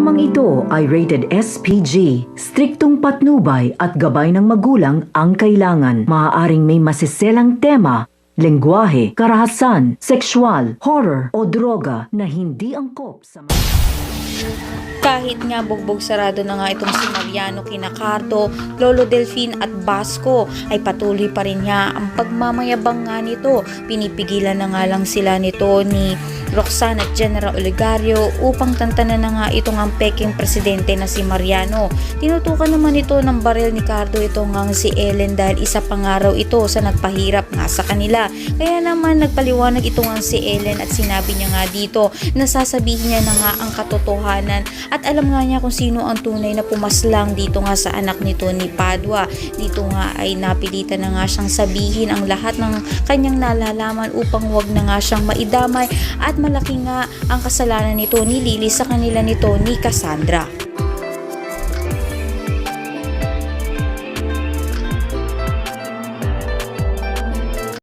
Programang ito ay rated SPG. Striktong patnubay at gabay ng magulang ang kailangan. Maaaring may masiselang tema, lengguwahe, karahasan, sexual, horror o droga na hindi angkop sa Kahit nga bugbog sarado na nga itong si Mariano kina Cardo, Lolo Delfin at Basco, ay patuloy pa rin niya ang pagmamayabang nga nito. Pinipigilan na nga lang sila nito ni Roxanne at General Olegario upang tantanan na nga itong ang peking presidente na si Mariano. Tinutukan naman ito ng baril ni Cardo itong ang si Ellen dahil isa pangaraw ito sa nagpahirap nga sa kanila. Kaya naman nagpaliwanag itong ang si Ellen at sinabi niya nga dito na sasabihin niya na nga ang katotohanan at alam nga niya kung sino ang tunay na pumaslang dito nga sa anak nito ni Padua. Dito nga ay napilitan na nga siyang sabihin ang lahat ng kanyang nalalaman upang wag na nga siyang maidamay at malaki nga ang kasalanan nito ni Lily sa kanila nito ni Cassandra.